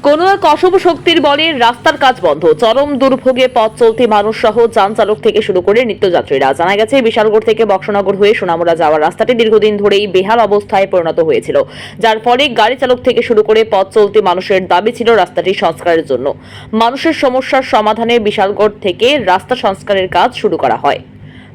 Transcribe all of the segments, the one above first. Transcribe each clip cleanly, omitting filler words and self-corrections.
কোনো এক অশুভ শক্তির বলে রাস্তার কাজ বন্ধ, চরম দুর্ভোগে পথ চলতি মানুষ সহ যান চালক থেকে শুরু করে নিত্যযাত্রীরা। জানা গেছে বিশালগড় থেকে বক্সনগর হয়ে সোনামুড়া যাওয়ার রাস্তাটি দীর্ঘদিন ধরেই বেহাল অবস্থায় পরিণত হয়েছিল, যার ফলে গাড়ি চালক থেকে শুরু করে পথ চলতি মানুষের দাবি ছিল রাস্তাটি সংস্কারের জন্য। মানুষের সমস্যার সমাধানে বিশালগড় থেকে রাস্তা সংস্কারের কাজ শুরু করা হয়।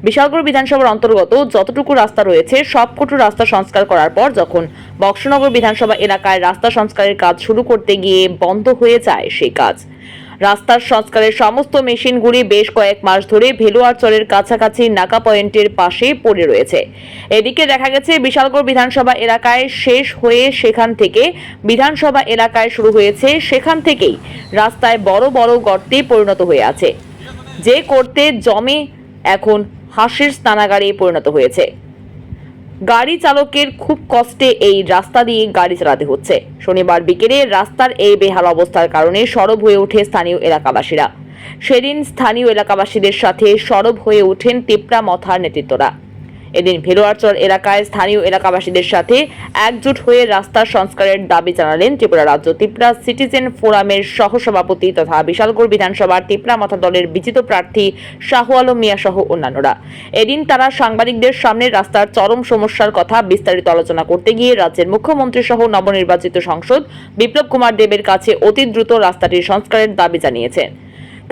বিশালগড় বিধানসভার অন্তর্গত যতটুকু রাস্তা রয়েছে সবকটু রাস্তা সংস্কার করার পর যখন বক্সনগর বিধানসভা এলাকায় রাস্তা সংস্কারের কাজ শুরু করতে গিয়ে বন্ধ হয়ে যায় সেই কাজ। রাস্তার সংস্কারের সমস্ত মেশিনগুলি বেশ কয়েক মাস ধরে ভেলুয়ারচরের কাছাকাছি নাকা পয়েন্টের পাশে পড়ে রয়েছে। এদিকে দেখা গেছে বিশালগড় বিধানসভা এলাকায় শেষ হয়ে সেখান থেকে বিধানসভা এলাকায় শুরু হয়েছে, সেখান থেকেই রাস্তায় বড় বড় গর্তে পরিণত হয়ে আছে, যে করতে জমে এখন হাসির স্নানাগারে পরিণত হয়েছে। গাড়ি চালকের খুব কষ্টে এই রাস্তা দিয়ে গাড়ি চালাতে হচ্ছে। শনিবার বিকেলে রাস্তার এই বেহাল অবস্থার কারণে সরব হয়ে ওঠে স্থানীয় এলাকাবাসীরা। সেদিন স্থানীয় এলাকাবাসীদের সাথে সরব হয়ে ওঠেন তিপ্রা মথার নেতৃত্বরা। এদিন ভেলুয়ারচর এলাকায় স্থানীয় এলাকাবাসীদের সাথে একজোট হয়ে রাস্তার সংস্কারের দাবি জানালেন ত্রিপুরা রাজ্য তিপ্রা সিটিজেন ফোরামের সহসভাপতি তথা বিশালগড় বিধানসভার তিপ্রা মথা দলের বিজিত প্রার্থী শাহ আলম মিয়া সহ অন্যান্যরা। এদিন তারা সাংবাদিকদের সামনে রাস্তার চরম সমস্যার কথা বিস্তারিত আলোচনা করতে গিয়ে রাজ্যের মুখ্যমন্ত্রী সহ নবনির্বাচিত সাংসদ বিপ্লব কুমার দেবের কাছে অতি দ্রুত রাস্তাটির সংস্কারের দাবি জানিয়েছেন।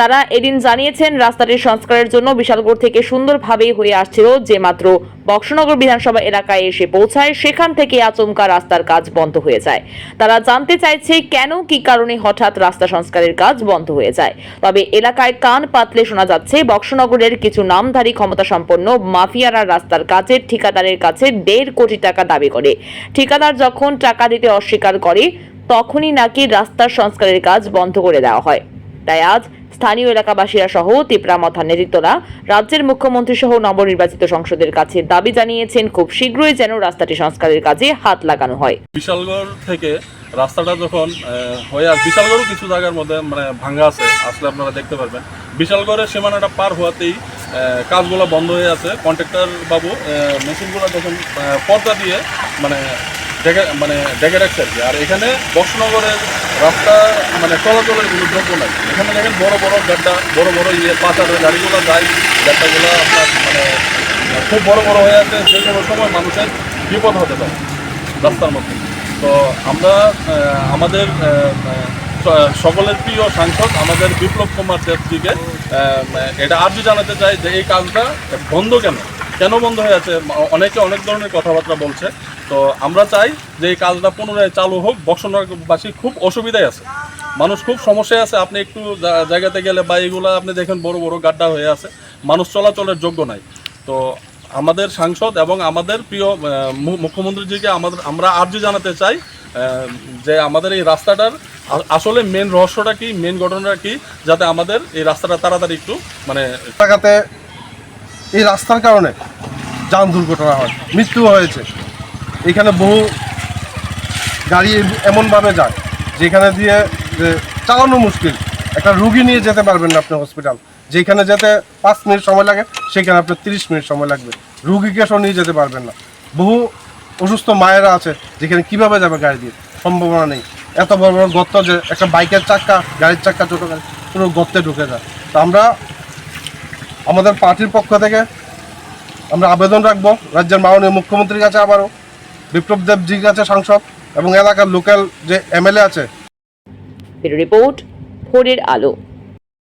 তারা এদিন জানিয়েছেন রাস্তাটির সংস্কারের জন্য বিশালগড় থেকে সুন্দরভাবেই হয়ে আসছিল, যে মাত্র বক্সনগর বিধানসভা এলাকায় এসে পৌঁছায় সেখান থেকে আচমকা রাস্তার কাজ বন্ধ হয়ে যায়। তারা জানতে চাইছে কেন, কি কারণে হঠাৎ রাস্তা সংস্কারের কাজ বন্ধ হয়ে যায়। তবে এলাকায় কান পাতলে শোনা যাচ্ছে বক্সনগরের কিছু নামধারী ক্ষমতাসম্পন্ন মাফিয়ারা রাস্তার কাজের ঠিকাদারের কাছে 1.5 কোটি টাকা দাবি করে। ঠিকাদার যখন টাকা দিতে অস্বীকার করে তখনই নাকি রাস্তার সংস্কারের কাজ বন্ধ করে দেওয়া হয়। তাই আজ স্থানীয় এলাকাবাসীরা সহ তিপ্রা মথার নেতৃত্বরা রাজ্যের মুখ্যমন্ত্রী সহ নবনির্বাচিত সংসদের কাছে দাবি জানিয়েছেন খুব শীঘ্রই যেন রাস্তাটি সংস্কারের কাজে হাত লাগানো হয়। বিশালগড় থেকে রাস্তাটা যখন হয়ে বিশালগড়ও কিছু জায়গার মধ্যে ভাঙ্গা আছে, আসলে আপনারা দেখতে পারবেন। বিশালগড়ের সীমানাটা পার হওয়াতেই কাজগুলো বন্ধ হয়ে আছে। কন্ট্রাক্টর বাবু মেশিনগুলো যখন পর্দা দিয়ে ডেকে রাখছে আর কি। আর এখানে বক্সনগরের রাস্তা চলাচলের কোনো যোগ্য নাই। এখানে দেখেন বড় বড় গাড্ডা, বড় বড় পাচারের গাড়িগুলো যায়, গাড্ডাগুলো আপনার খুব বড় বড় হয়ে আছে, যে কোনো সময় মানুষের বিপদ হতে পারে রাস্তার মধ্যে। তো আমরা আমাদের সকলের প্রিয় সাংসদ আমাদের বিপ্লব কুমার দেবজিকে এটা আর্জি জানাতে চাই যে এই কাজটা বন্ধ কেন বন্ধ হয়ে আছে। অনেকে অনেক ধরনের কথাবার্তা বলছে। তো আমরা চাই যে এই কাজটা পুনরায় চালু হোক। বক্সনগরবাসী খুব অসুবিধায় আছে, মানুষ খুব সমস্যায় আছে। আপনি একটু জায়গাতে গেলে বা এইগুলো আপনি দেখেন বড় বড় গাড্ডা হয়ে আছে, মানুষ চলাচলের যোগ্য নাই। তো আমাদের সাংসদ এবং আমাদের প্রিয় মুখ্যমন্ত্রীজিকে আমরা আর্জি জানাতে চাই যে আমাদের এই রাস্তাটার আসলে মেন রহস্যটা কি, মেন ঘটনাটা কি, যাতে আমাদের এই রাস্তাটা তাড়াতাড়ি একটু এলাকাতে এই রাস্তার কারণে যান দুর্ঘটনা হয়, মৃত্যু হয়েছে। এখানে বহু গাড়ি এমনভাবে যায় যেখানে দিয়ে চালানো মুশকিল। একটা রুগী নিয়ে যেতে পারবেন না আপনি হসপিটাল, যেখানে যেতে 5 মিনিট সময় লাগে সেখানে আপনার 30 মিনিট সময় লাগবে। রুগীকে সব নিয়ে যেতে পারবেন না। বহু অসুস্থ মায়েরা আছে যেখানে কিভাবে যাবে গাড়ি দিয়ে, সম্ভাবনা নেই। এত বড় বড় গর্ত যে একটা বাইকের চাক্কা, গাড়ির চাক্কা, ছোটো গাড়ি পুরো গর্তে ঢুকে যায়। তো আমরা আমাদের পার্টির পক্ষ থেকে আমরা আবেদন রাখবো রাজ্যের মাননীয় মুখ্যমন্ত্রীর কাছে, আবারও বিপ্লব দেবজির কাছে সাংসদ এবং এলাকার লোকাল যে MLA আছে। রিপোর্ট, ভোরের আলো।